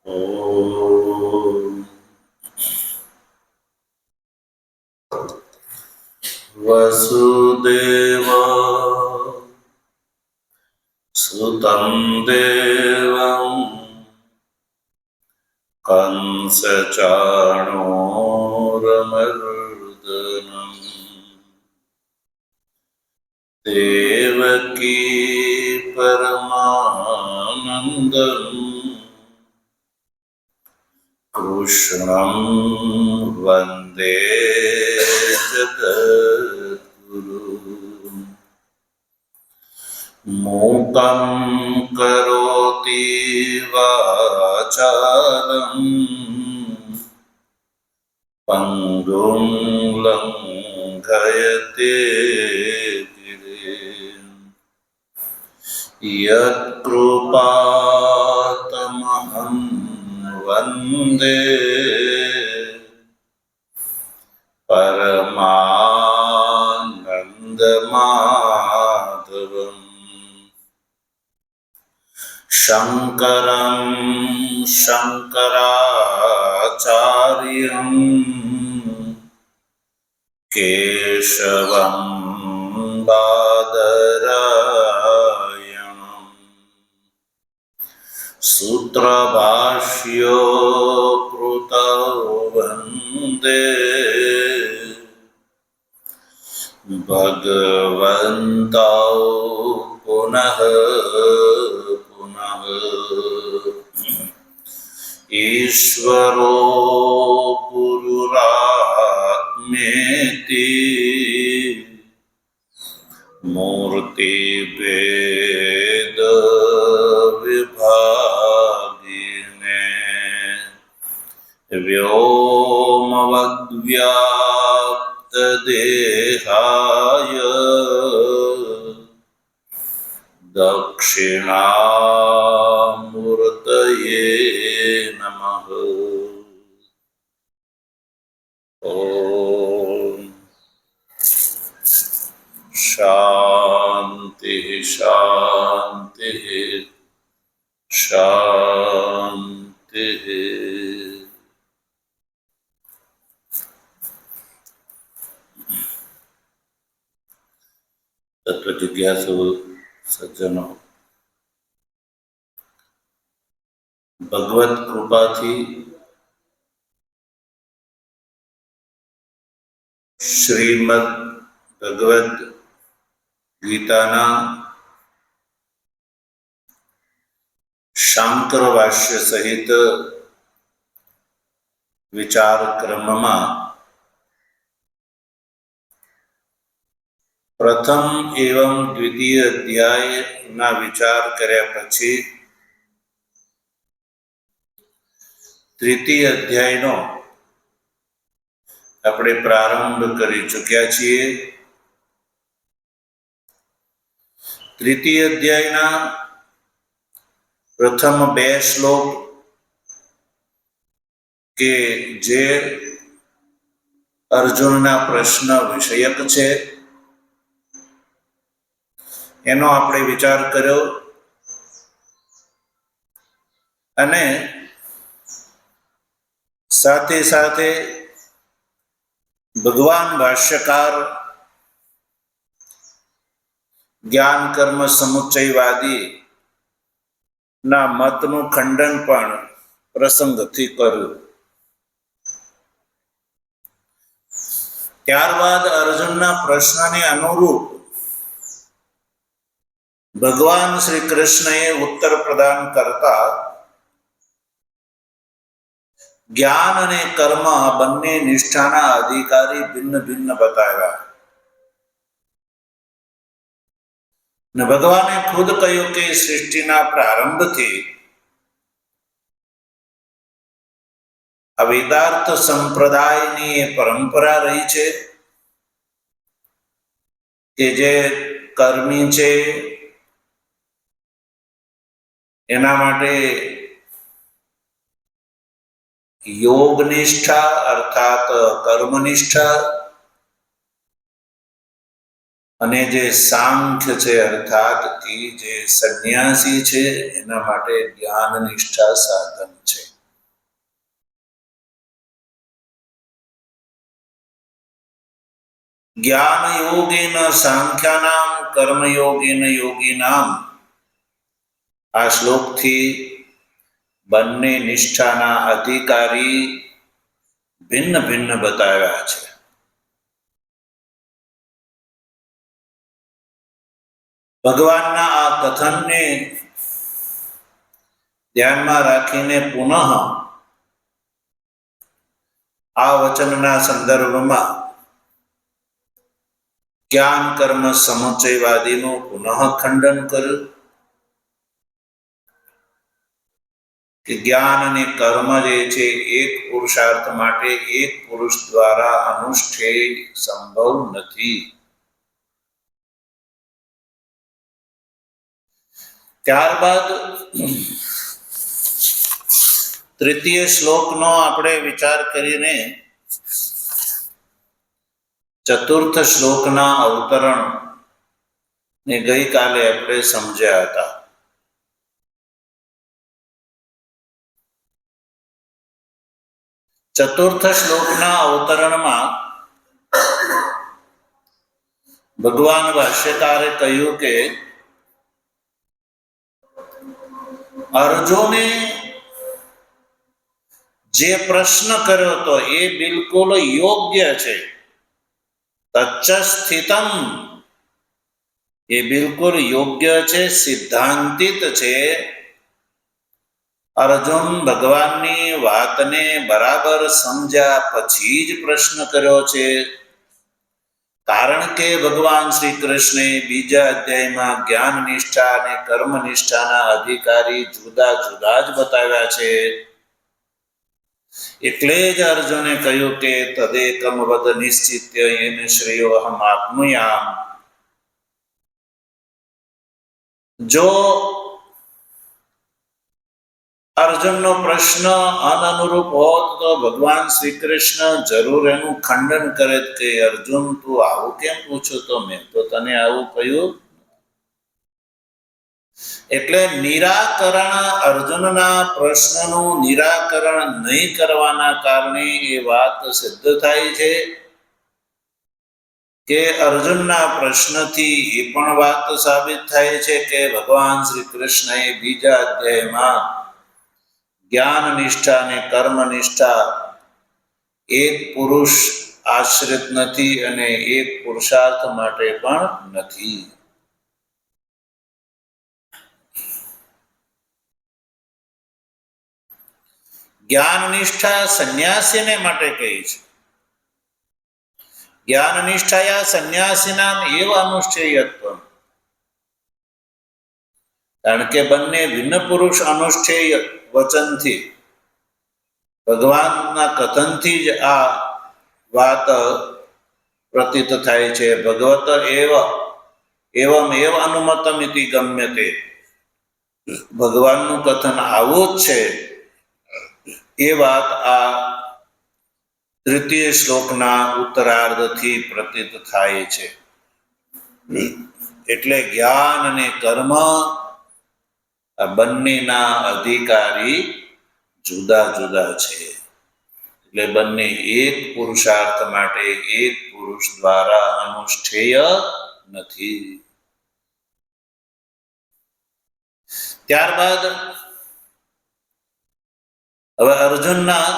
ॐ वसुदेव सुतं देवं कंसचाणूरमर्दनम् देवकी परमानन्दम् कृष्णं वन्दे जगद्गुरुम् मूकं करोति वाचालं पङ्गुं लङ्घयते गिरिं यत्कृपातमहं वन्दे परमानन्दमाधवम् शङ्करं शङ्कराचार्यं केशवं बादरायणम् सूत्रभाष्यो कृतौ वन्दे भगवन्तौ पुनः पुनः ईश्वरो गुरुरात्मेति मूर्तिभेद विभागिने व्योमवद्व्याप्तदेहाय दक्षिणामूर्तये नमः। ॐ शांति शांति शांति। तत्व जिज्ञासु सज्जनों, भगवत कृपाथी श्रीमद भगवद गीताना शांकर भाष्य सहित विचार क्रमમાં प्रथम एवं द्वितीय अध्याय ना विचार કર્યા પછી तृतीय अध्यायનો આપણે પ્રારંભ કરી ચૂક્યા છીએ। तृतीय अध्यायના प्रथम 2 શ્લોક કે જે અર્જુનના પ્રશ્ન વિષયક છે એનો આપણે વિચાર કર્યો અને સાથે સાથે ભગવાન ભાષ્યકાર જ્ઞાન કર્મ સમુચ્ચયવાદી ના મતનું ખંડન પણ પ્રસંગથી કર્યું। ત્યારબાદ અર્જુનના પ્રશ્નને અનુરૂપ ભગવાન શ્રી કૃષ્ણએ ઉત્તર પ્રદાન કરતા જ્ઞાન અને કર્મ બંને નિષ્ઠાના અધિકારી ભિન્ન ભિન્ન બતાવ્યા ને ભગવાને ખુદ કહ્યું કે સૃષ્ટિના પ્રારંભથી આ વેદાર્થ સંપ્રદાયની એ પરંપરા રહી છે કે જે કર્મી છે એના માટે योग निष्ठा अर्थात कर्मनिष्ठा અને જે સાંખ્ય છે અર્થાત કે જે સંન્યાસી છે એના માટે જ્ઞાન નિષ્ઠા સાધન છે। જ્ઞાન યોગેન સાંખ્યાનામ કર્મયોગેન યોગીનામ. આ શ્લોકથી બંને નિષ્ઠાના અધિકારી ભિન્ન ભિન્ન બતાવ્યા છે. ભગવાનના આ કથનને ધ્યાનમાં રાખીને પુનઃ આ વચનના સંદર્ભમાં જ્ઞાન કર્મ સમુચ્ચયવાદીનું પુનઃ ખંડન કર્યું કે જ્ઞાન અને કર્મ જે છે એક પુરુષાર્થ માટે એક પુરુષ દ્વારા અનુષ્ઠેય સંભવ નથી. ત્યારબાદ તૃતીય શ્લોકનો આપણે વિચાર કરીને ચતુર્થ શ્લોકના અવતરણ ને ગઈકાલે આપણે સમજ્યા હતા. ચતુર્થ શ્લોકના અવતરણમાં ભગવાન ભાષ્યકારે કહ્યું કે અર્જુને જે પ્રશ્ન કર્યો હતો એ બિલકુલ યોગ્ય છે. તચ્ચ સ્થિતમ, એ બિલકુલ યોગ્ય છે, સિદ્ધાંતિત છે. અર્જુન ભગવાનની વાતને બરાબર સમજ્યા પછી જ પ્રશ્ન કર્યો છે. કારણ કે ભગવાન શ્રી કૃષ્ણે બીજા અધ્યાયમાં જ્ઞાન નિષ્ઠા અને કર્મ નિષ્ઠાના અધિકારી જુદા જુદા જ બતાવ્યા છે. એટલે જ અર્જુને કહ્યું કે તદેકમ વદ નિશ્ચિત્ય યેન શ્રેયો અહમ આપ્નુયામ. જો અર્જુનનો પ્રશ્ન અનનુરૂપ હોત તો ભગવાન શ્રી કૃષ્ણ જરૂર એનું ખંડન કરે કે અર્જુન તું આવું કેમ પૂછ્યું, તો મેં તો તને આવું કહ્યું. એટલે નિરાકરણ, અર્જુનના પ્રશ્નનું નિરાકરણ નહીં કરવાના કારણે એ વાત સિદ્ધ થાય છે કે અર્જુનના પ્રશ્નથી એ પણ વાત સાબિત થાય છે કે ભગવાન શ્રી કૃષ્ણએ બીજા અધ્યાયમાં જ્ઞાન નિષ્ઠા અને કર્મ નિષ્ઠા એક પુરુષ આશ્રિત નથી અને એક પુરુષાર્થ માટે પણ નથી. જ્ઞાન નિષ્ઠા સંન્યાસીને માટે કહી છે. જ્ઞાન નિષ્ઠાયા સંન્યાસીનામ એવ અનુષ્ઠેયત્વ. કારણ કે બંને ભિન્ન પુરુષ અનુષ્ઠેય વચનથી, ભગવાનના કથનથી જ આ વાત પ્રતીત થાય છે. ભગવત એવમ એવ અનુમતમ ઇતિ ગમ્યતે. ભગવાનનું કથન આવું જ છે એ વાત આ તૃતીય શ્લોકના ઉત્તરાર્ધથી પ્રતીત થાય છે. એટલે જ્ઞાન અને કર્મ આ બંનેના અધિકારી જુદા જુદા છે. એટલે બંને એક પુરુષાર્થ માટે એક પુરુષ દ્વારા અનુષ્ઠેય નથી. ત્યારબાદ હવે અર્જુનના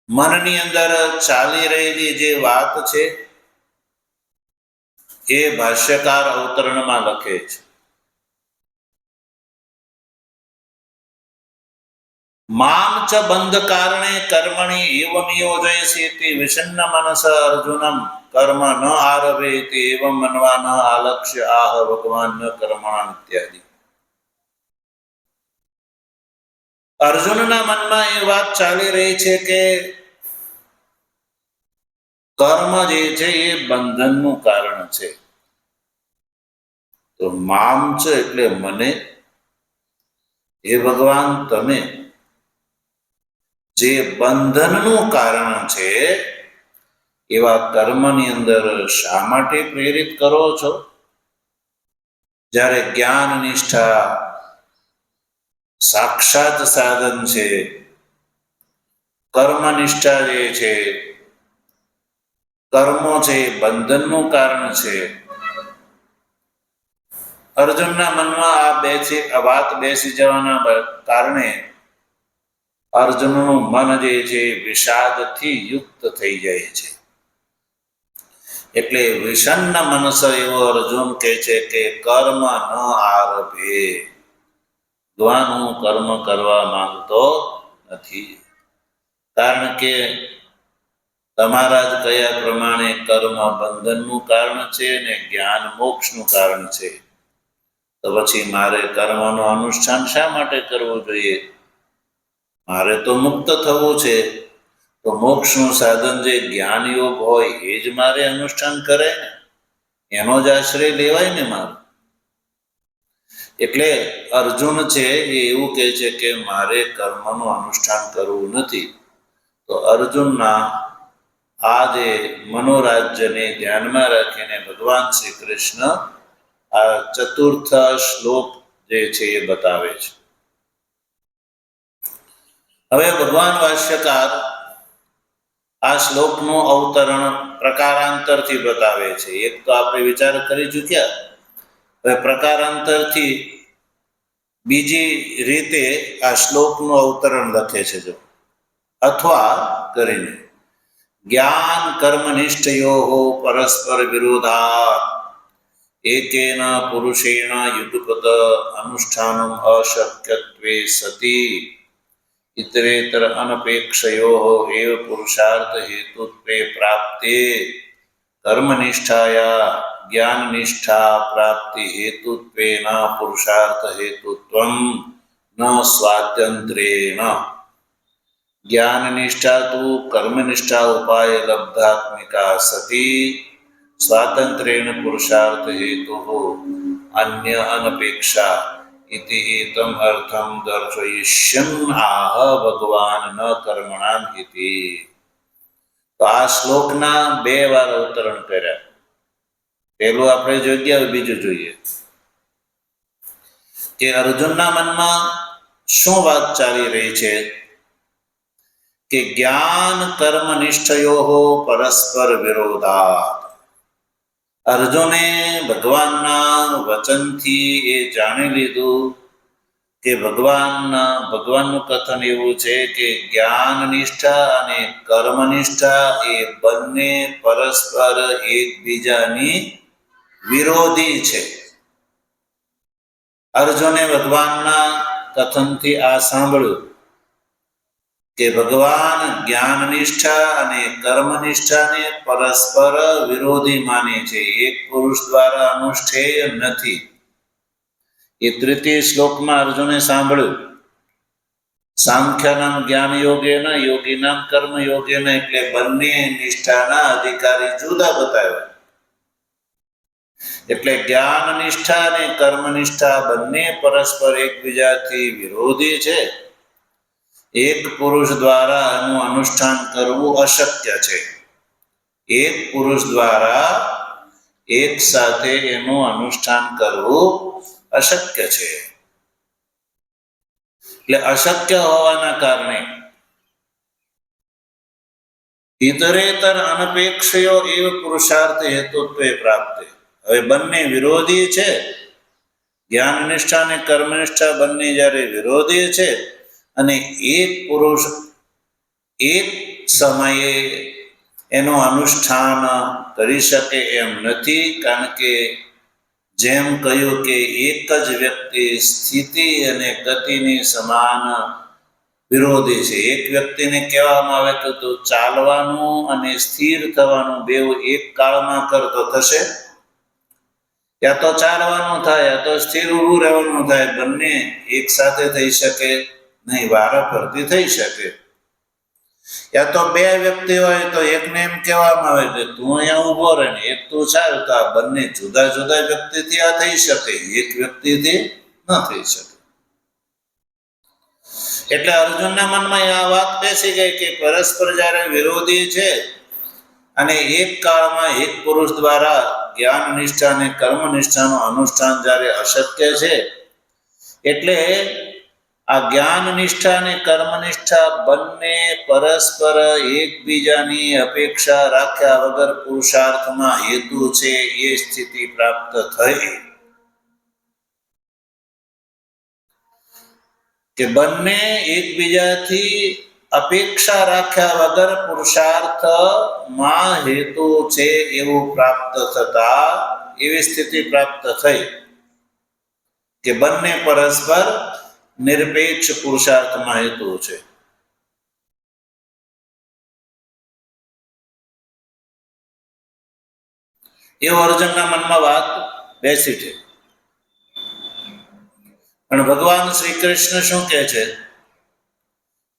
મનની અંદર ચાલી રહેલી જે વાત છે એ ભાષ્યકાર અવતરણમાં લખે છે. મામ ચ બંધ કારણે કર્મણિ એવ નિયોજયસેતિ વિષન્ન મનસ અર્જુનમ કર્મ ન આરભેતિ એવં મનવા ન આલક્ષ્ય આહ ભગવાન ન કર્મણા ઇત્યાદિ. અર્જુનના મનમાં એ વાત ચાલી રહી છે કે કર્મ જે છે એ બંધનનું કારણ છે. તો મામ છે એટલે મને, એ ભગવાન તમે જે બંધનનું કારણ છે એવા કર્મની અંદર શા માટે પ્રેરિત કરો છો? જ્યારે જ્ઞાન નિષ્ઠા સાક્ષાત સાધન છે, કર્મ નિષ્ઠા જે છે કર્મો છે એ બંધનનું કારણ છે. અર્જુનના મનમાં આ વાત બેસી જવાના કારણે અર્જુનનું મન જે છે વિષાદથી યુક્ત થઈ જાય છે. એટલે વિષન્ન મનસ એવો અર્જુન કહે છે કે કર્મ ન આરભે, ભગવાન હું કર્મ કરવા માંગતો નથી. કારણ કે તમારા જ કયા પ્રમાણે કર્મ બંધનનું કારણ છે અને જ્ઞાન મોક્ષનું કારણ છે. તો પછી મારે કર્મનું અનુષ્ઠાન શા માટે કરવું જોઈએ? મારે તો મુક્ત થવું છે. તો મોક્ષનું સાધન જે જ્ઞાન યોગ હોય એ જ મારે અનુષ્ઠાન કરે ને, એનો જ આશ્રય લેવાય ને મારે. એટલે અર્જુન છે એ એવું કહે છે કે મારે કર્મનું અનુષ્ઠાન કરવું નથી. તો અર્જુનના આ જે મનોરાજ્યને ધ્યાનમાં રાખીને ભગવાન શ્રી કૃષ્ણ આ ચતુર્થ શ્લોક જે છે એ બતાવે છે. હવે ભગવાન ભાષ્યકાર આ શ્લોકનું અવતરણ પ્રકારાંતરથી બતાવે છે. એક તો આપણે વિચાર કરી ચૂક્યા, હવે પ્રકારાંતરથી બીજી રીતે આ શ્લોકનું અવતરણ લખે છે. જો અથવા કરીને જ્ઞાન કર્મનિષ્ઠયો પરસ્પર વિરોધાત એકેન પુરુષેણ યુગપત અનુષ્ઠાનમ અશક્યત્વે સતી ઇતરેતર અનપેક્ષયો એવ પુરુષાર્થ હેતુત્વે પ્રાપ્તે કર્મનિષ્ઠાયા જ્ઞાનનિષ્ઠા પ્રાપ્તિ હેતુત્વેન પુરુષાર્થ હેતુત્વં ન સ્વાતંત્ર્યેન જ્ઞાનનિષ્ઠા તુ કર્મનિષ્ઠા ઉપાય લબ્ધાત્મિકા સતી સ્વાતંત્ર્યેન પુરુષાર્થ હેતુઃ અન્ય અનપેક્ષા ઇતિ એતમ અર્થમ દર્શયિષ્યન આહ ભગવાન ન કર્મણામ ઇતિ. તો આ શ્લોકના 2 વાર અવતરણ કર્યા. પહેલું આપણે જોઈ ગયા, બીજું જોઈએ કે અર્જુનના મનમાં શું વાત ચાલી રહી છે કે જ્ઞાન કર્મનિષ્ઠયો પરસ્પર વિરોધાત. અર્જુને ભગવાનના વચનથી એ જાણી લીધું કે ભગવાનનું કથન એવું છે કે જ્ઞાનનિષ્ઠા અને કર્મનિષ્ઠા એ બંને પરસ્પર એકબીજાની વિરોધી છે. અર્જુને ભગવાનના કથનથી આ સાંભળ્યું કે ભગવાન જ્ઞાનનિષ્ઠા અને કર્મનિષ્ઠાને પરસ્પર વિરોધી માને છે, એક પુરુષ દ્વારા અનુષ્ઠેય નથી. એ તૃતીય શ્લોકમાં અર્જુને સાંભળ્યું સાંખ્યનામ જ્ઞાન યોગેન યોગીનામ કર્મ યોગેન, એટલે બંને નિષ્ઠાના અધિકારી જુદા બતાવ્યા. એટલે જ્ઞાન નિષ્ઠા અને કર્મનિષ્ઠા બંને પરસ્પર એકબીજાથી વિરોધી છે. એક પુરુષ દ્વારા એનું અનુષ્ઠાન કરવું અશક્ય છે. એક પુરુષ દ્વારા એક સાથે એનું અનુષ્ઠાન કરવું અશક્ય છે. એટલે અશક્ય હોવાના કારણે ઇતરેતર અનપેક્ષયો એવ પુરુષાર્થ હેતુત્વે પ્રાપ્તે. હવે બંને વિરોધી છે. જ્ઞાન નિષ્ઠા અને કર્મનિષ્ઠા બંને જ્યારે વિરોધી છે અને એક પુરુષ એક સમયે એનું અનુષ્ઠાન કરી શકે એમ નથી. કારણ કે જેમ કહ્યું કે એક જ વ્યક્તિ સ્થિતિ અને ગતિની સમાન વિરોધી છે. એક વ્યક્તિને કહેવામાં આવે તો તું ચાલવાનું અને સ્થિર થવાનું બેવ એક કાળમાં કર તો થશે? યા તો ચાલવાનું થાય યા તો સ્થિર ઊભું રહેવાનું થાય. બંને એક સાથે થઈ શકે નહીં, વારાફરતી થઈ શકે. યા તો 2 વ્યક્તિ હોય તો એકને એમ કહેવામાં આવે કે તું અહીંયા ઊભો રહે ને એક તું ચાલ, તો આ બંને જુદા જુદા વ્યક્તિથી આ થઈ શકે, એક વ્યક્તિથી ન થઈ શકે. એટલે અર્જુનના મનમાં આ વાત બેસી ગઈ કે પરસ્પર જ્યારે વિરોધી છે અને એક કાળમાં એક પુરુષ દ્વારા જ્ઞાન નિષ્ઠા અને કર્મ નિષ્ઠાનું અનુષ્ઠાન જ્યારે અશક્ય છે, એટલે આ જ્ઞાન નિષ્ઠા અને કર્મનિષ્ઠા બંને પરસ્પર એકબીજાની અપેક્ષા રાખ્યા વગર પુરુષાર્થમાં હેતુ છે એ સ્થિતિ પ્રાપ્ત થઈ કે બંને એકબીજાથી અપેક્ષા રાખ્યા વગર પુરુષાર્થમાં હેતુ છે એવું પ્રાપ્ત થતા એવી સ્થિતિ પ્રાપ્ત થઈ કે બંને પરસ્પર નિરપેક્ષ પુરુષાર્થમાં હેતુ છે. એવું અર્જુનના મનમાં વાત બેસી છે. પણ ભગવાન શ્રી કૃષ્ણ શું કહે છે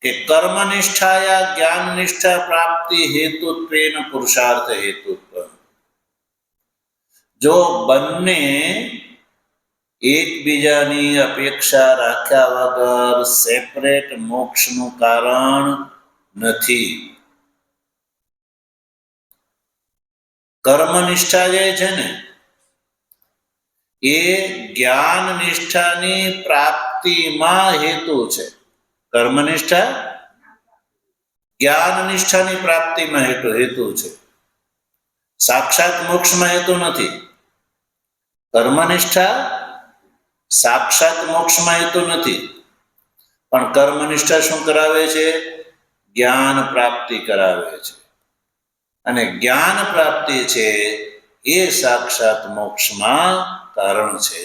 કે કર્મનિષ્ઠાયા જ્ઞાન નિષ્ઠા પ્રાપ્તિ હેતુત્વેન પુરુષાર્થ હેતુત્વ. જો બંને એકબીજાની અપેક્ષા રાખ્યા વગર સેપરેટ મોક્ષનું કારણ નથી. કર્મનિષ્ઠા જે છે ને એ જ્ઞાન નિષ્ઠાની પ્રાપ્તિમાં હેતુ છે. કર્મનિષ્ઠા જ્ઞાન નિષ્ઠાની પ્રાપ્તિમાં હેતુ છે, સાક્ષાત મોક્ષમાં હેતુ નથી. કર્મનિષ્ઠા સાક્ષાત મોક્ષમાં હેતુ નથી, પણ કર્મનિષ્ઠા શું કરાવે છે? જ્ઞાન પ્રાપ્તિ કરાવે છે. અને જ્ઞાન પ્રાપ્તિ છે એ સાક્ષાત મોક્ષમાં કારણ છે.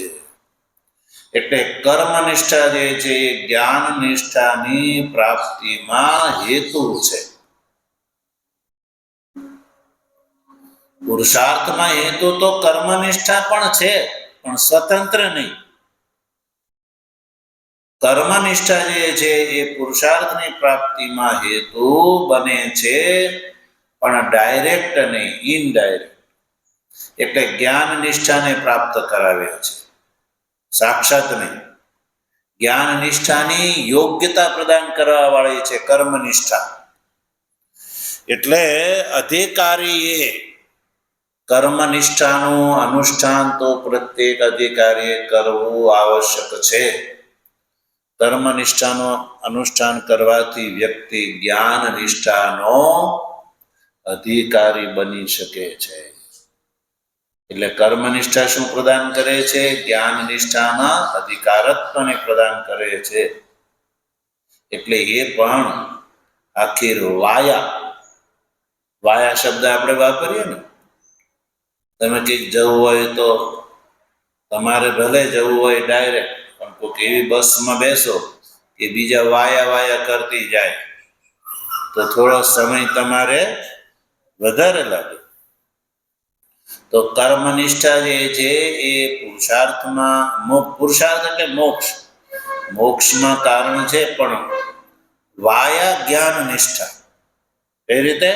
એટલે કર્મનિષ્ઠા જે છે એ જ્ઞાન નિષ્ઠાની પ્રાપ્તિમાં હેતુ છે. પુરુષાર્થમાં હેતુ તો કર્મનિષ્ઠા પણ છે, પણ સ્વતંત્ર નહીં. કર્મનિષ્ઠા જે છે એ પુરુષાર્થની પ્રાપ્તિમાં હેતુ બને છે, પણ ડાયરેક્ટ નહીં, ઇનડાયરેક્ટ. એટલે જ્ઞાન નિષ્ઠાને પ્રાપ્ત કરાવે છે, સાક્ષાત નહીં. જ્ઞાન નિષ્ઠાની યોગ્યતા પ્રદાન કરવા વાળી છે કર્મનિષ્ઠા. એટલે અધિકારીએ કર્મનિષ્ઠાનું અનુષ્ઠાન તો પ્રત્યેક અધિકારીએ કરવું આવશ્યક છે. કર્મનિષ્ઠાનું અનુષ્ઠાન કરવાથી વ્યક્તિ જ્ઞાન નિષ્ઠાનો અધિકારી બની શકે છે. એટલે કર્મનિષ્ઠા શું પ્રદાન કરે છે? જ્ઞાન નિષ્ઠાના અધિકારત્વને પ્રદાન કરે છે. એટલે એ પણ આખી વાયા શબ્દ આપણે વાપરીએ ને, તમે કંઈક જવું હોય તો તમારે ભલે જવું હોય ડાયરેક્ટ, પણ કોઈક એવી બસમાં બેસો કે બીજા વાયા કરતી જાય તો થોડો સમય તમારે વધારે લાગે. તો કર્મનિષ્ઠા જે છે એ પુરુષાર્થ એટલે મોક્ષમાં કારણ છે, પણ વાયા જ્ઞાન નિષ્ઠા. એ રીતે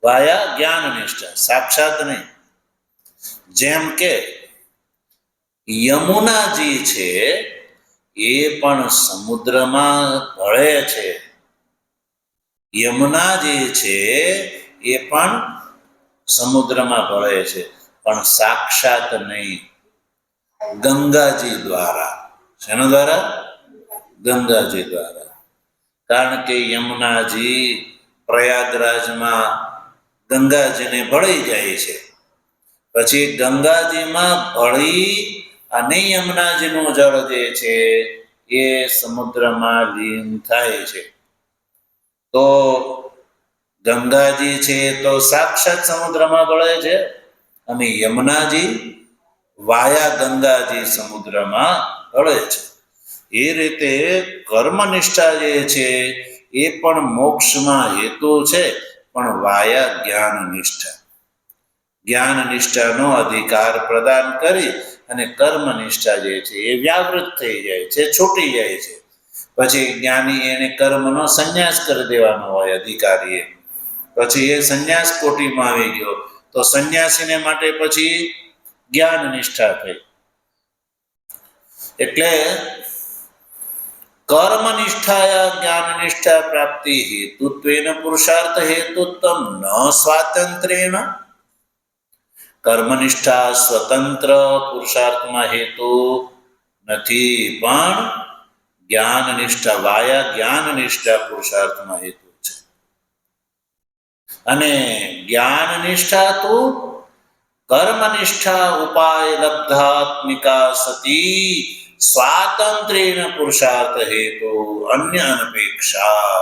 વાયા જ્ઞાન નિષ્ઠા, સાક્ષાત નહીં. જેમ કે યમુનાજી છે એ પણ સમુદ્રમાં ભળે છે. યમુનાજી છે એ પણ સમુદ્રમાં ભળે છે, પણ સાક્ષાત નહીં. ગંગાજી દ્વારા. શેના દ્વારા? ગંગાજી દ્વારા. કારણ કે યમુનાજી પ્રયાગરાજમાં ગંગાજીને ભળી જાય છે, પછી ગંગાજીમાં ભળી અને યમુનાજીનું જળ જે છે એ સમુદ્રમાં લીન થાય છે. તો ગંગાજી છે તો સાક્ષાત સમુદ્રમાં ભળે છે, અને યમુનાજી વાયા ગંગાજી સમુદ્રમાં ભળે છે. એ રીતે કર્મનિષ્ઠા જે છે એ પણ મોક્ષમાં હેતુ છે, પણ વાયા જ્ઞાન નિષ્ઠા. જ્ઞાન નિષ્ઠાનો અધિકાર પ્રદાન કરી અને કર્મનિષ્ઠા જે છે એ વ્યાવૃત થઈ જાય છે, છૂટી જાય છે. પછી જ્ઞાની એને કર્મનો સંન્યાસ કરી દેવાનો હોય અધિકારીએ. પછી એ સંન્યાસ કોટીમાં આવી ગયો તો સંન્યાસીને માટે પછી જ્ઞાન નિષ્ઠા થઈ. એટલે કર્મનિષ્ઠાયા જ્ઞાન નિષ્ઠા પ્રાપ્તિ હેતુત્વેન પુરુષાર્થ હેતુત્વમ ન સ્વાતંત્ર્યેન. કર્મનિષ્ઠા સ્વતંત્ર પુરુષાર્થમાં હેતુ નથી, પણ જ્ઞાન નિષ્ઠા, વાયા જ્ઞાન નિષ્ઠા પુરુષાર્થમાં હેતુ છે. અને જ્ઞાન નિષ્ઠા તો કર્મનિષ્ઠા ઉપાય લબ્ધાત્મિકા સતી સ્વાતંત્ર્યેન પુરુષાર્થ હેતુ અન્ય અનપેક્ષા.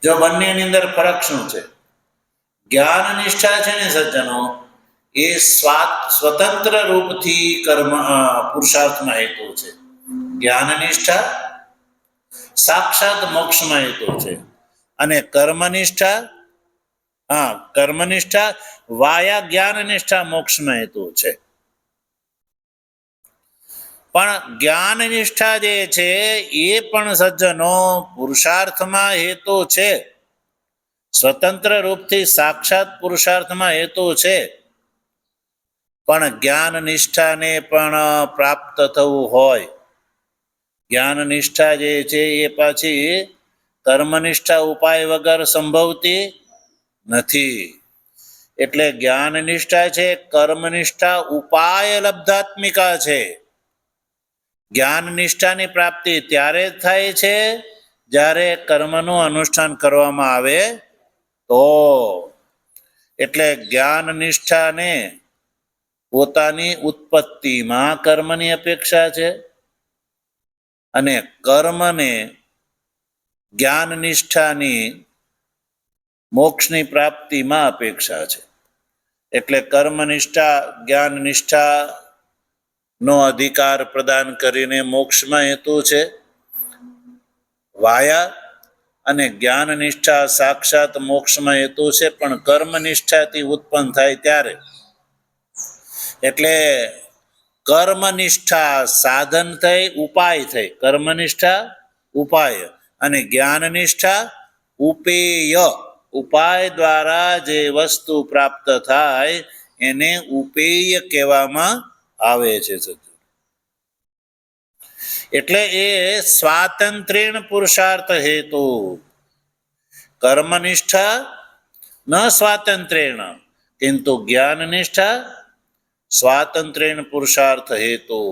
જો બંનેની અંદર ફરક શું છે? જ્ઞાન નિષ્ઠા છે ને સજ્જનો, એ સ્વતંત્ર રૂપથી કર્મ પુરુષાર્થમાં હેતુ છે. જ્ઞાન નિષ્ઠા સાક્ષાત મોક્ષમાં હેતુ છે. અને કર્મનિષ્ઠા વાયા જ્ઞાન નિષ્ઠા મોક્ષમાં હેતુ છે. પણ જ્ઞાન નિષ્ઠા જે છે એ પણ સજ્જનો પુરુષાર્થમાં હેતુ છે, સ્વતંત્ર રૂપથી સાક્ષાત પુરુષાર્થમાં હેતુ છે. પણ જ્ઞાન નિષ્ઠાને પણ પ્રાપ્ત થવું હોય, જ્ઞાન નિષ્ઠા જે છે એ પાછી કર્મનિષ્ઠા ઉપાય વગર સંભવતી નથી. એટલે જ્ઞાન નિષ્ઠા છે કર્મનિષ્ઠા ઉપાય લબ્ધાત્મિકા છે. જ્ઞાન નિષ્ઠાની પ્રાપ્તિ ત્યારે જ થાય છે જ્યારે કર્મનું અનુષ્ઠાન કરવામાં આવે તો. એટલે જ્ઞાન નિષ્ઠાને પોતાની ઉત્પત્તિમાં કર્મની અપેક્ષા છે અને કર્મને જ્ઞાન નિષ્ઠાની મોક્ષની પ્રાપ્તિમાં અપેક્ષા છે. એટલે કર્મનિષ્ઠા જ્ઞાન નિષ્ઠા નો અધિકાર પ્રદાન કરીને મોક્ષમાં હેતુ છે વાયા, અને જ્ઞાન નિષ્ઠા સાક્ષાત મોક્ષમાં હેતુ છે પણ કર્મનિષ્ઠાથી ઉત્પન્ન થાય ત્યારે. એટલે કર્મનિષ્ઠા સાધન થઈ, ઉપાય થઈ. કર્મનિષ્ઠા ઉપાય અને જ્ઞાન નિષ્ઠા ઉપેય. ઉપાય દ્વારા જે વસ્તુ પ્રાપ્ત થાય એને ઉપેય કહેવામાં આવે છે. એટલે એ સ્વાતંત્ર્યેણ પુરુષાર્થ હેતુ. કર્મનિષ્ઠા ન સ્વાતંત્ર્યેણ કિંતુ જ્ઞાન નિષ્ઠા સ્વાતંત્ર્યેણ પુરુષાર્થ હેતુ.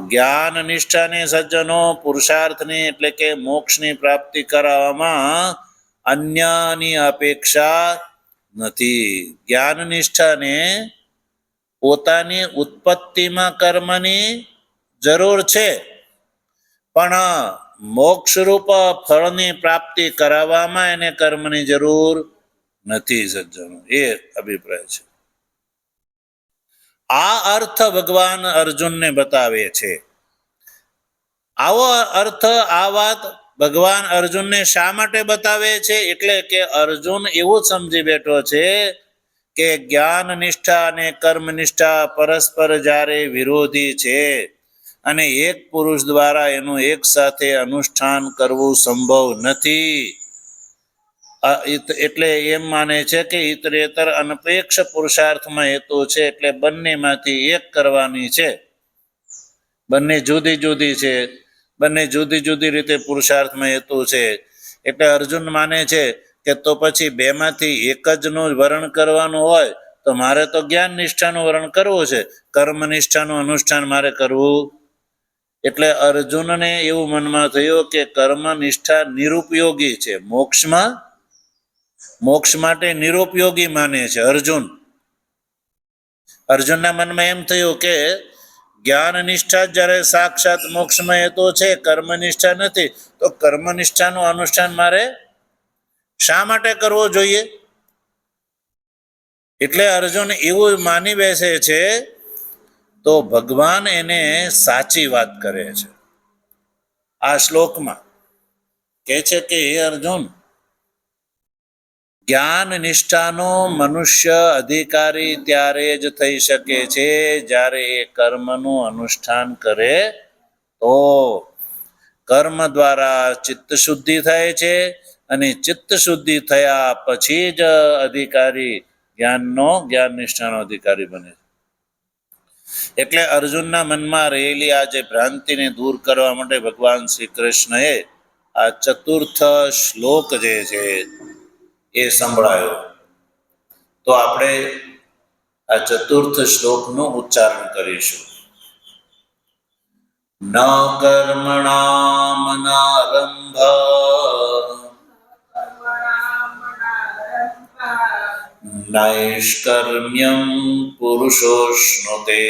જ્ઞાન નિષ્ઠાને સજ્જનો પુરુષાર્થની એટલે કે મોક્ષની પ્રાપ્તિ કરાવવામાં અન્યની અપેક્ષા નથી. જ્ઞાન નિષ્ઠાને પોતાની ઉત્પત્તિમાં કર્મની જરૂર છે, પણ મોક્ષરૂપ ફળની પ્રાપ્તિ કરાવવામાં એને કર્મની જરૂર નથી સજ્જનો. એ અભિપ્રાય છે. આ અર્થ ભગવાન અર્જુનને બતાવે છે. આવો અર્થ, આ વાત ભગવાન અર્જુનને શા માટે બતાવે છે? એટલે કે અર્જુન એવું સમજી બેઠો છે કે જ્ઞાન નિષ્ઠા અને કર્મનિષ્ઠા પરસ્પર જ્યારે વિરોધી છે અને એક પુરુષ દ્વારા એનું એક સાથે અનુષ્ઠાન કરવું સંભવ નથી. એટલે એમ માને છે કે ઇતરેતર અનપેક્ષ પુરુષાર્થમાં હેતુ છે. એટલે બંનેમાંથી એક કરવાની છે. બંને જુદી જુદી છે, બંને જુદી જુદી રીતે પુરુષાર્થમાં હેતુ છે. એટલે અર્જુન માને છે કે તો પછી બેમાંથી એક જ નું વરણ કરવાનું હોય તો મારે તો જ્ઞાન નિષ્ઠાનું વરણ કરવું છે, કર્મનિષ્ઠાનું અનુષ્ઠાન મારે કરવું. એટલે અર્જુનને એવું મનમાં થયું કે કર્મનિષ્ઠા નિરુપયોગી છે, મોક્ષ માટે નિરુપયોગી માને છે અર્જુનના મનમાં એમ થયું કે જ્ઞાન નિષ્ઠા જ્યારે સાક્ષાત મોક્ષમાં હેતુ છે, કર્મનિષ્ઠા નથી, તો કર્મનિષ્ઠાનું અનુષ્ઠાન મારે શા માટે કરવું જોઈએ? એટલે અર્જુન એવું માની બેસે છે. તો ભગવાન એને સાચી વાત કરે છે. આ શ્લોકમાં કહે છે કે હે અર્જુન, જ્ઞાન નિષ્ઠાનો મનુષ્ય અધિકારી ત્યારે જ થઈ શકે છે જ્યારે એ કર્મનું અનુષ્ઠાન કરે તો. કર્મ દ્વારા ચિત્ત શુદ્ધિ થાય છે અને ચિત્ત શુદ્ધિ થયા પછી જ અધિકારી જ્ઞાન નિષ્ઠાનો અધિકારી બને છે. એટલે અર્જુનના મનમાં રહેલી આ જે ભ્રાંતિને દૂર કરવા માટે ભગવાન શ્રી કૃષ્ણએ આ ચતુર્થ શ્લોક જે છે એ સંભળાયો. તો આપણે આ ચતુર્થ શ્લોકનું ઉચ્ચારણ કરીશું. ન કર્મણામનારંભ નૈષ્કર્મ્યં પુરુષોશ્નુતે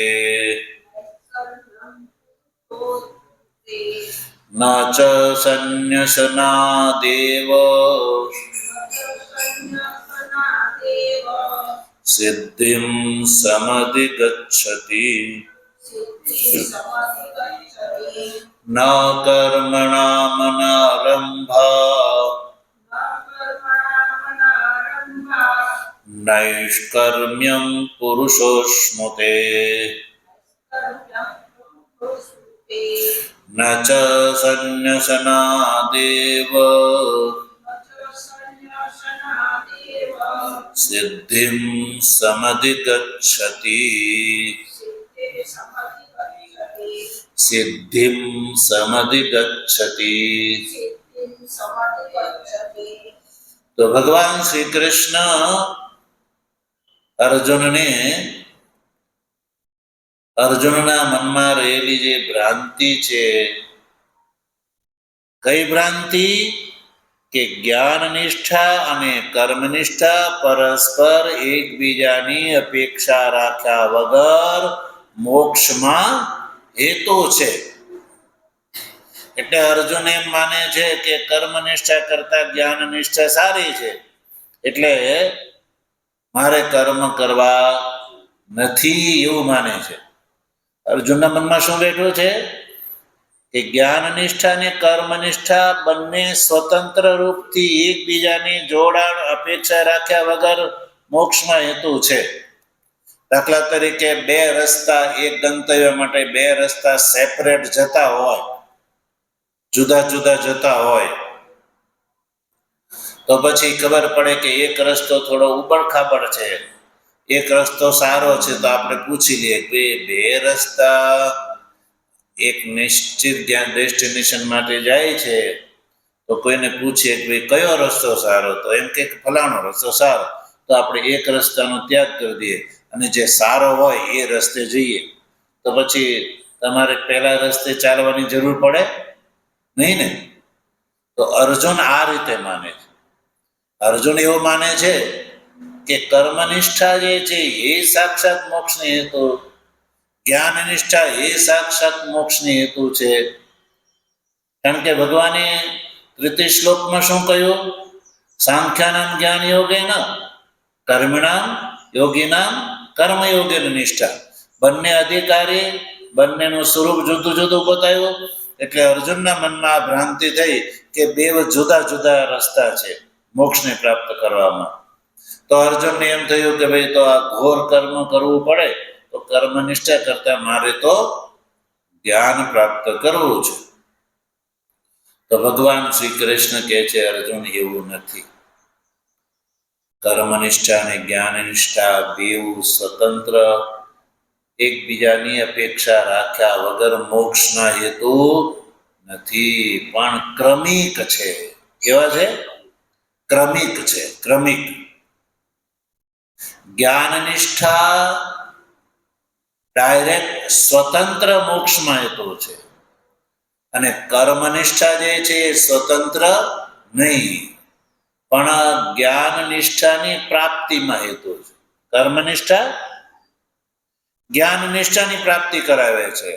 ન ચ સંન્યસનાદેવ સિદ્ધિં સમધિગચ્છતિ ન કર્મણામનારંભ નૈષ્કર્મ્યં પુરુષોશ્નુતે ન ચ સંન્યસનાદેવ સિદ્ધિં સમધિગચ્છતિ સિદ્ધિં સમધિગચ્છતિ. તો ભગવાન શ્રી કૃષ્ણ અર્જુનના મનમાં રહેલી જે ભ્રાંતિ છે, કઈ ભ્રાંતિ? કે જ્ઞાન નિષ્ઠા અને કર્મનિષ્ઠા પરસ્પર એકબીજાની અપેક્ષા રાખ્યા વગર મોક્ષમાં હેતુ છે. એટલે અર્જુન એમ માને છે કે કર્મનિષ્ઠા કરતા જ્ઞાન નિષ્ઠા સારી છે, એટલે મારે કર્મ કરવા નથી એવું માને છે. અર્જુનના મનમાં શું બેઠું છે કે જ્ઞાન નિષ્ઠા અને કર્મનિષ્ઠા બંને સ્વતંત્ર રૂપથી એકબીજાની જોડાણ અપેક્ષા રાખ્યા વગર મોક્ષમાં હેતુ છે. દાખલા તરીકે બે રસ્તા, એક ગંતવ્ય માટે બે રસ્તા સેપરેટ જતા હોય, જુદા જુદા જતા હોય, તો પછી ખબર પડે કે એક રસ્તો થોડો ઉબડ-ખાબડ છે, એક રસ્તો સારો છે. તો આપણે પૂછી લઈએ કે બે રસ્તા એક નિશ્ચિત ડેસ્ટિનેશન માટે જાય છે, તો કોઈને પૂછીએ કે ભાઈ કયો રસ્તો સારો, તો એમ કે ફલાણો રસ્તો સારો. તો આપણે એક રસ્તાનો ત્યાગ કરી દઈએ અને જે સારો હોય એ રસ્તે જઈએ. તો પછી તમારે પહેલા રસ્તે ચાલવાની જરૂર પડે નહીં ને? તો અર્જુન આ રીતે માને છે. અર્જુન એવું માને છે કે કર્મનિષ્ઠા જે છે એ સાક્ષાત મોક્ષની હેતુ, જ્ઞાન નિષ્ઠા એ સાક્ષાત મોક્ષની હેતુ છે. કારણ કે ભગવાને તૃતીય શ્લોકમાં શું કહ્યું? સાંખ્યાનામ જ્ઞાન યોગેન કર્મણામ યોગીનામ કર્મયોગેન નિષ્ઠા. બંને અધિકારી, બંનેનું સ્વરૂપ જુદું જુદું બતાવ્યું. એટલે અર્જુનના મનમાં આ ભ્રાંતિ થઈ કે બે જુદા જુદા રસ્તા છે મોક્ષને પ્રાપ્ત કરવામાં. તો અર્જુનને એમ થયું કે ભાઈ તો આ ઘોર કર્મ કરવું પડે, તો કર્મનિષ્ઠા કરતા મારે તો જ્ઞાન પ્રાપ્ત કરવું છે. તો ભગવાન શ્રી કૃષ્ણ કહે છે, અર્જુન એવું નથી. કર્મનિષ્ઠા અને જ્ઞાનનિષ્ઠા બેઉ સ્વતંત્ર, એકબીજાની અપેક્ષા રાખ્યા વગર મોક્ષના હેતુ નથી, પણ ક્રમિક છે. કેવા છે? ક્રમિક છે. ક્રમિક. જ્ઞાનનિષ્ઠા ડાયરેક્ટ સ્વતંત્ર મોક્ષમાં હેતુ છે, અને કર્મનિષ્ઠા જે છે એ સ્વતંત્ર નહીં, પણ જ્ઞાન નિષ્ઠાની પ્રાપ્તિમાં હેતુ છે. કર્મનિષ્ઠા જ્ઞાન નિષ્ઠાની પ્રાપ્તિ કરાવે છે,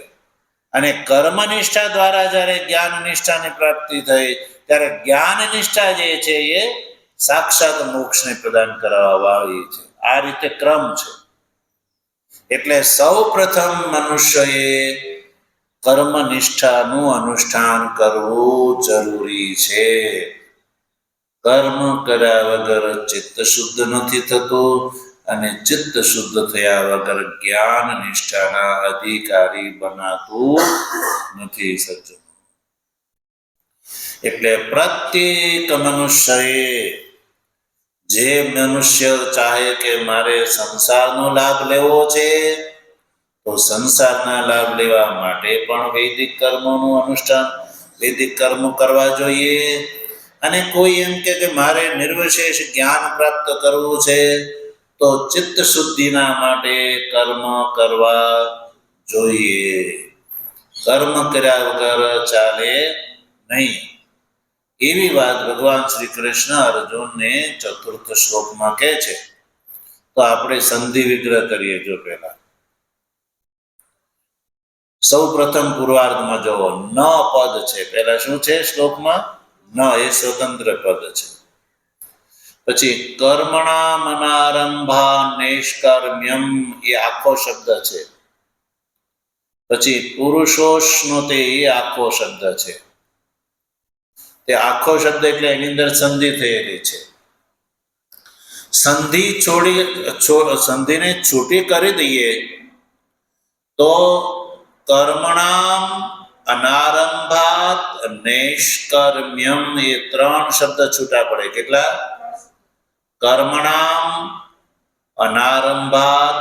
અને કર્મનિષ્ઠા દ્વારા જ્યારે જ્ઞાન નિષ્ઠાની પ્રાપ્તિ થઈ ત્યારે જ્ઞાન નિષ્ઠા જે છે એ સાક્ષાત મોક્ષને પ્રદાન કરવા વાળી છે. આ રીતે ક્રમ છે. એટલે સૌ પ્રથમ મનુષ્યએ કર્મનિષ્ઠાનું અનુષ્ઠાન કરવું જરૂરી છે. કર્મ કર્યા વગર ચિત્ત શુદ્ધ નથી થતું, અને ચિત્ત શુદ્ધ થયા વગર જ્ઞાન નિષ્ઠાના અધિકારી બનાતું નથી. સજ્જનો, એટલે પ્રત્યેક મનુષ્યએ, જે મનુષ્ય ચાહે કે મારે સંસારનો લાભ લેવો છે, તો સંસારના લાભ લેવા માટે પણ વૈદિક કર્મોનું અનુષ્ઠાન, વૈદિક કર્મ કરવા જોઈએ. અને કોઈ એમ કે મારે નિર્વિશેષ જ્ઞાન પ્રાપ્ત કરવું છે, તો ચિત્ત શુદ્ધિના માટે કર્મ કરવા જોઈએ. કર્મ કર્યા વગર ચાલે નહીં. એવી વાત ભગવાન શ્રી કૃષ્ણ અર્જુનને ચતુર્થ શ્લોકમાં કહે છે. તો આપણે સંધિ વિગ્રહ કરીએ. જો પહેલા સૌ પ્રથમ પૂર્વાર્ધમાં જુઓ, ન પદ છે. પહેલા શું છે શ્લોકમાં? ન, એ સ્વતંત્ર પદ છે. પછી કર્મણા મનારંભા નૈષ્કર્મ્યમ, એ આખો શબ્દ છે. પછી પુરુષોષ્ણુતે, એ આખો શબ્દ છે. તે આખો શબ્દ એટલે એની અંદર સંધિ થયેલી છે. સંધિને છૂટી કરી દઈએ તો કર્મણામ અનારંભાત નૈષ્કર્મ્યમ, એ ત્રણ શબ્દ છૂટા પડે. કેટલા? કર્મણામ, અનારંભાત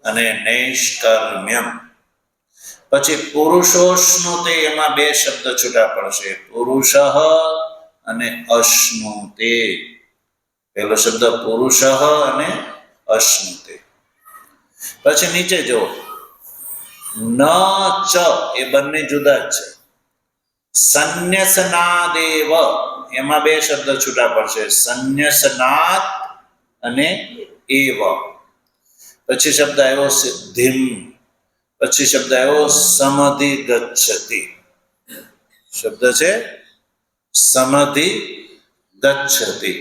અને નૈષ્કર્મ્યમ. પછી પુરુષોષ્ણુતે, એમાં બે શબ્દ છૂટા પડશે. પુરુષ અને અશ્નુતે. પહેલો શબ્દ પુરુષ અને અશ્નુતે. પછી નીચે જો ન ચ, એ બંને જુદા જ છે. સંન્યસનાદેવ, એમાં બે શબ્દ છૂટા પડશે. સંન્યસનાત અને એવ. પછી શબ્દ આવ્યો સિદ્ધિમ. પછી શબ્દ આવ્યો સમધિ ગચ્છતિ. શબ્દ છે સમધિ ગચ્છતિ.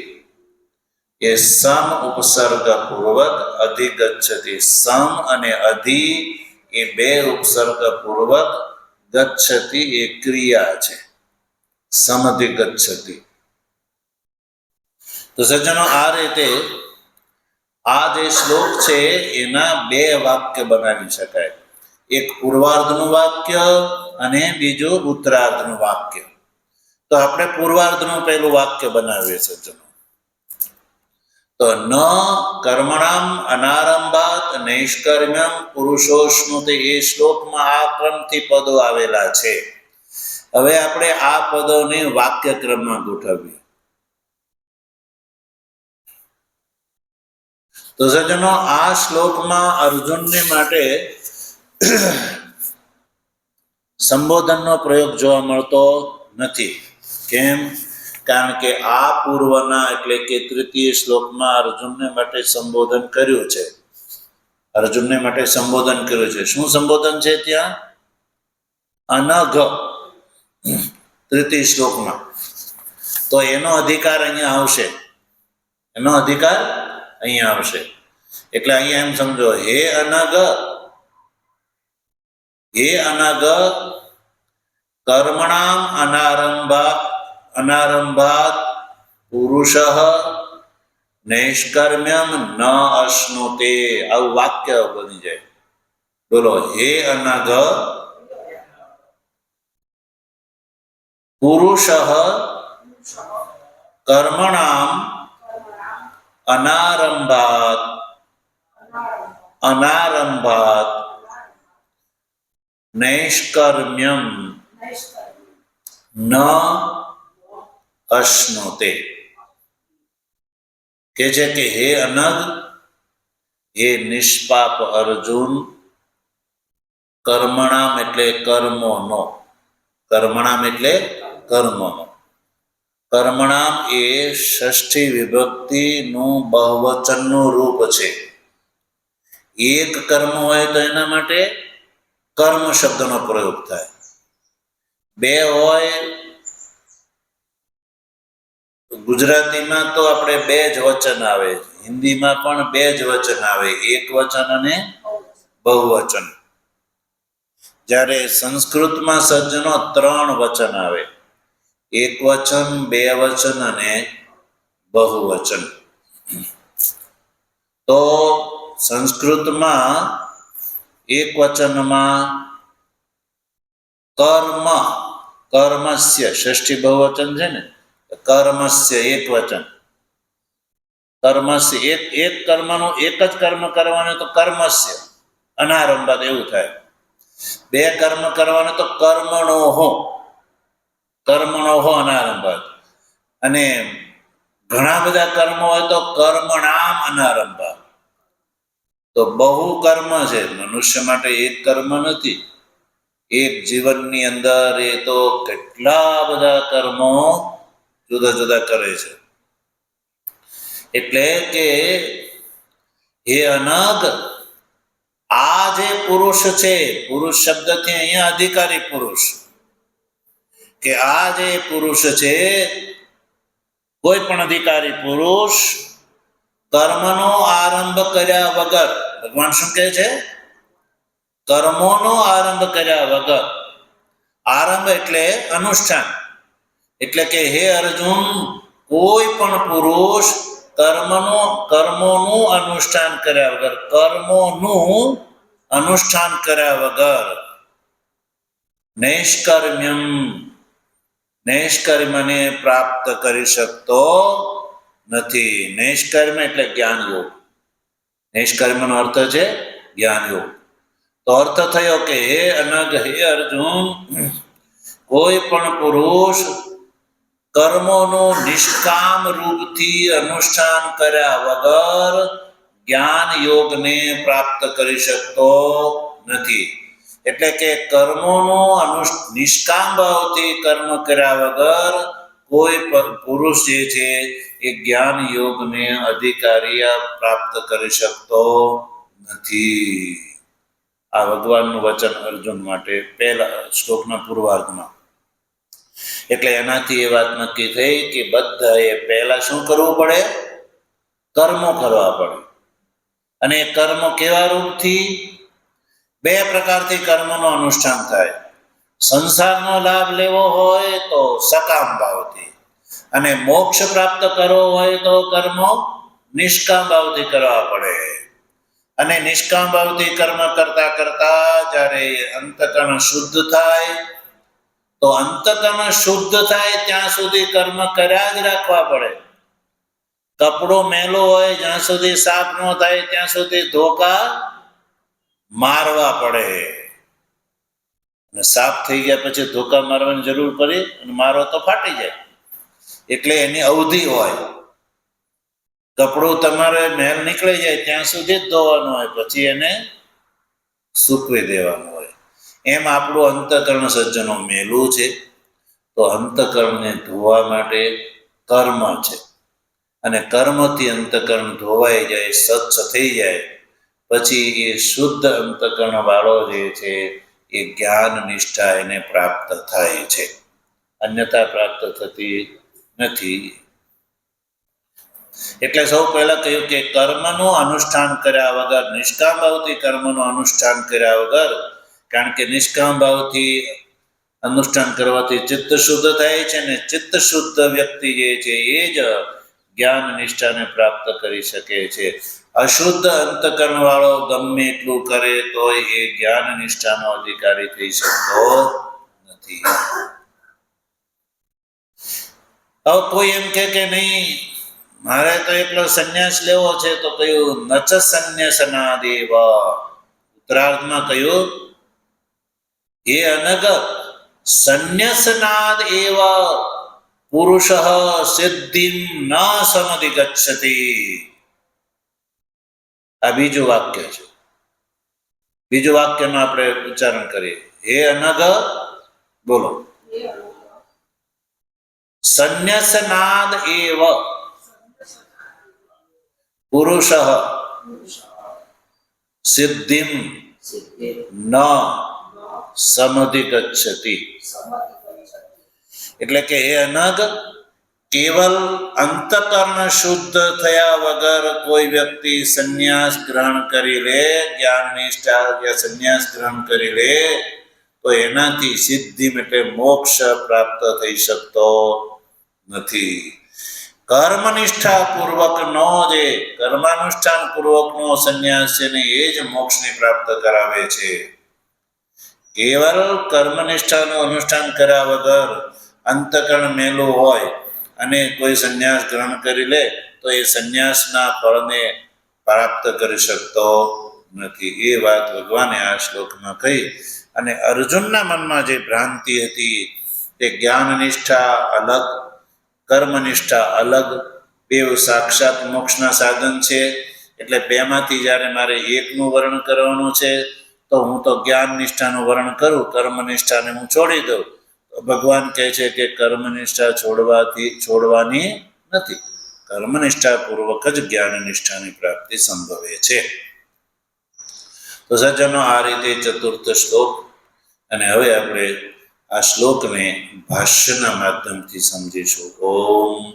એ સમ ઉપસર્ગ પૂર્વક અધિગચ્છતિ. સમ અને અધિ, એ બે ઉપસર્ગ પૂર્વક ગચ્છતિ, એ ક્રિયા છે. સમધિ ગચ્છતિ. તો સજ્જનો, આ રીતે આ જે શ્લોક છે એના બે વાક્ય બનાવી શકાય. એક પૂર્વાર્ધનું વાક્ય અને બીજું ઉત્તરાર્ધનું વાક્ય. તો આપણે પૂર્વાર્ધનું પહેલું વાક્ય બનાવીએ સજ્જનો. તો ન કર્મણામ અનારંભાત નૈષ્કર્મ્યમ પુરુષોષ્ણુતે, એ શ્લોકમાં આ ક્રમથી પદો આવેલા છે. હવે આપણે આ પદોને વાક્ય ક્રમમાં ગોઠવીએ. તો સજ્જનો, આ શ્લોકમાં અર્જુનને માટે સંબોધનનો પ્રયોગ જોવા મળતો નથી. કેમ? કારણ કે આ પૂર્વના એટલે કે તૃતીય શ્લોકમાં અર્જુનને માટે સંબોધન કર્યું છે. અર્જુનને માટે સંબોધન કર્યું છે. શું સંબોધન છે ત્યાં? અનઘ, તૃતીય શ્લોકમાં. તો એનો અધિકાર અહીંયા આવશે. એનો અધિકાર અહીંયા આવશે. એટલે અહીંયા એમ સમજો, હે અનઘ, હે અનઘ, કર્મણામ અનારંભાત પુરુષ નૈષ્કર્મ્યમ ન અશ્નુતે. આવું વાક્ય બની જાય. બોલો, હે અનઘ, પુરુષ કર્મણામ અનારંભાત નૈષ્કર્મ્યમ ન અશ્નુતે. કે છે કે હે અનઘ, હે નિષ્પાપ અર્જુન, કર્મણામ એટલે કર્મોનો. કર્મણામ એટલે કર્મોનો. કર્મણામ એ ષષ્ઠી વિભક્તિનું બહુવચનનું રૂપ છે. એક કર્મ હોય તો એના માટે કર્મ શબ્દનો પ્રયોગ થાય. બે હોય, ગુજરાતીમાં તો આપણે બે જ વચન આવે, હિન્દીમાં પણ બે જ વચન આવે, એક વચન અને બહુવચન. જ્યારે સંસ્કૃતમાં સજ્જનો ત્રણ વચન આવે, એક વચન, બે વચન અને બહુવચન. તો સંસ્કૃતમાં એક વચનમાં કર્મસ્ય, ષષ્ઠી બહુવચન છે ને, કર્મસ્ય એક વચન. કર્મસ્ય એક કર્મનું એક જ કર્મ કરવાનું તો કર્મસ્ય અનારંભાત એવું થાય. બે કર્મ કરવાનું તો કર્મણોઃ અનારંભાત. અને ઘણા બધા કર્મ હોય તો કર્મણામ અનારંભાત. તો બહુ કર્મ છે. મનુષ્ય માટે એક કર્મ નથી. એક જીવનની અંદર એ તો કેટલા બધા કર્મો જુદા જુદા કરે છે. એટલે કે હે અનગ, આ જે પુરુષ છે, પુરુષ શબ્દથી અહીંયા અધિકારી પુરુષ, કે આ જે પુરુષ છે, કોઈ પણ અધિકારી પુરુષ કર્મનો આરંભ કર્યા વગર, ભગવાન શું કહે છે? કર્મોનો આરંભ કર્યા વગર. આરંભ એટલે અનુષ્ઠાન. એટલે કે હે અર્જુન, કોઈ પણ પુરુષ કર્મોનું અનુષ્ઠાન કર્યા વગર, કર્મોનું અનુષ્ઠાન કર્યા વગર, નૈષ્કર્મ્યને પ્રાપ્ત કરી શકતો નથી. નૈષ્કર્મ એટલે જ્ઞાન યોગ. નૈષ્કર્મનો અર્થ છે જ્ઞાન યોગ. તો અર્થ થયો કે હે અનગ, હે અર્જુન, કોઈ પણ પુરુષ કર્મોનું નિષ્કામ રૂપથી અનુષ્ઠાન કર્યા વગર જ્ઞાન યોગને પ્રાપ્ત કરી શકતો નથી. એટલે કે કર્મોનું નિષ્કામ ભાવથી કર્મ કર્યા વગર કોઈ પુરુષ જે છે એ જ્ઞાન યોગને અધિકારી પ્રાપ્ત કરી શકતો નથી. આ ભગવાનનું વચન અર્જુન માટે પહેલા શ્લોકના પૂર્વાર્ધમાં. એટલે એનાથી એ વાત નક્કી થઈ કે બધાએ પહેલા શું કરવું પડે? કર્મો કરવા પડે. અને એ કર્મ કેવા રૂપથી? બે પ્રકારથી કર્મનો અનુષ્ઠાન થાય. સંસારનો લાભ લેવો હોય તો સકામ ભાવથી, અને મોક્ષ પ્રાપ્ત કરવો હોય તો કર્મો નિષ્કામ ભાવથી કરવા પડે. અને નિષ્કામ ભાવથી કર્મ કરતા કરતા જ્યારે અંતકરણ શુદ્ધ થાય, તો અંતકરણ શુદ્ધ થાય ત્યાં સુધી કર્મ કર્યા જ રાખવા પડે. કપડો મેલો હોય જ્યાં સુધી સાફ ન થાય ત્યાં સુધી ધોકા મારવા પડે. અને સાફ થઈ ગયા પછી ધોકા મારવાની જરૂર પડી અને મારો તો ફાટી જાય. એટલે એની અવધિ હોય. કપડું તમારે મેલ નીકળી જાય ત્યાં સુધી જ ધોવાનું હોય, પછી એને સૂકવી દેવાનું હોય. એમ આપણું અંતકરણ સજ્જનો મેલું છે, તો અંતકરણને ધોવા માટે કર્મ છે. અને કર્મથી અંતકરણ ધોવાઈ જાય, સ્વચ્છ થઈ જાય, પછી એ શુદ્ધ અંતકરણ વાળો જે છે એ જ્ઞાન નિષ્ઠા એને પ્રાપ્ત થાય છે. અન્યથા પ્રાપ્ત થતી નથી. એટલે સૌ પહેલા કહ્યું કે કર્મનું અનુષ્ઠાન કર્યા વગર, નિષ્કામ ભાવથી કર્મનું અનુષ્ઠાન કર્યા વગર, કારણ કે નિષ્કામ ભાવથી અનુષ્ઠાન કરવાથી ચિત્ત શુદ્ધ થાય છે, ને ચિત્ત શુદ્ધ વ્યક્તિ જે છે એ જ જ્ઞાન નિષ્ઠાને પ્રાપ્ત કરી શકે છે. અશુદ્ધ અંતકરણ વાળો ગમે એટલું કરે તો એ જ્ઞાન નિષ્ઠાનો અધિકારી થઈ શકતો નથી. હવે કોઈ એમ કે નહીં, મારે તો એકલો સંન્યાસ લેવો છે, તો કહ્યું નચ સંન્યાસનાદેવ. ઉત્તરાર્ધમાં કહ્યું હે અનગ, સંન્યાસનાદ એવ પુરુષ સિદ્ધિમ ન સમધિગચ્છતિ. આ બીજું વાક્ય છે. બીજું વાક્યનું આપણે ઉચ્ચારણ કરીએ. હે અનગ, બોલો. સંન્યાસનાદ એવ પુરુષ સિદ્ધિમ ન સમધિગચ્છતિ. એટલે કે હે અનગ, કેવલ અંતકરણ શુદ્ધ થયા વગર કોઈ વ્યક્તિ સંન્યાસ ગ્રહણ કરી લે, જ્ઞાન નિષ્ઠા યા સંન્યાસ ગ્રહણ કરી લે, તો એનાથી સિદ્ધિ એટલે મોક્ષ પ્રાપ્ત થઈ શકતો નથી. કર્મનિષ્ઠા પૂર્વકનો જે કર્માનુષ્ઠાન પૂર્વકનો સંન્યાસ છે ને એ જ મોક્ષની પ્રાપ્ત કરાવે છે. કેવલ કર્મનિષ્ઠાનું અનુષ્ઠાન કર્યા વગર અંતકરણ મેલું હોય અને કોઈ સંન્યાસ ગ્રહણ કરી લે તો એ સંન્યાસના ફળને પ્રાપ્ત કરી શકતો નથી. એ વાત ભગવાને આ શ્લોકમાં કહી. અને અર્જુનના મનમાં જે ભ્રાંતિ હતી તે જ્ઞાન નિષ્ઠા અલગ, કર્મનિષ્ઠા અલગ, બે સાક્ષાત મોક્ષના સાધન છે. એટલે બેમાંથી જ્યારે મારે એકનું વર્ણન કરવાનું છે તો હું તો જ્ઞાન નિષ્ઠાનું વર્ણન કરું, કર્મ નિષ્ઠાને હું છોડી દઉં. તો ભગવાન કહે છે કે કર્મનિષ્ઠા છોડવાની નથી. કર્મનિષ્ઠા પૂર્વક જ જ્ઞાન નિષ્ઠાની પ્રાપ્તિ સંભવે છે. તો સજ્જનો, આ રીતે ચતુર્થ શ્લોક, અને હવે આપણે આ શ્લોકને ભાષ્યના માધ્યમથી સમજીશું. ઓમ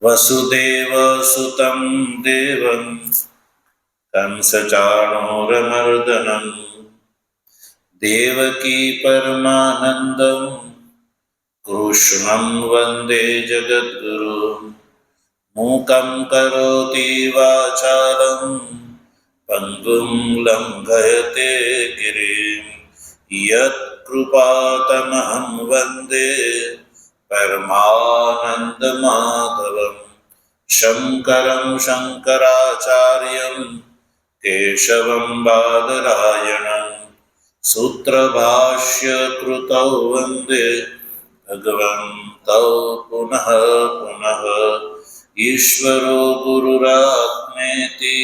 વસુદેવ સુતં દેવં કંસચાણૂરમર્દનમ દેવકી પરમાનંદમ કૃષ્ણં વંદે જગદ્ગુરુ મૂકં કરોતિ વાચાલં પંગું લંઘયતે ગિરિં યત્ કૃપાતમહં વંદે પરમાનંદમાધવં શંકરં શંકરાચાર્યં કેશવં બાદરાયણં સૂત્રભાષ્યકૃતૌ વંદે ભગવन्तૌ પુનઃ પુનઃ ઈશ્વરો ગુરુરાત્મેતિ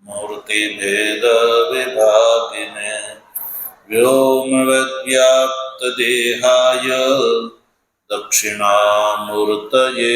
મૂર્તિભેદ વિભાગિને વ્યોમવદ્વ્યાપ્તદેહાય દક્ષિણામૂર્તયે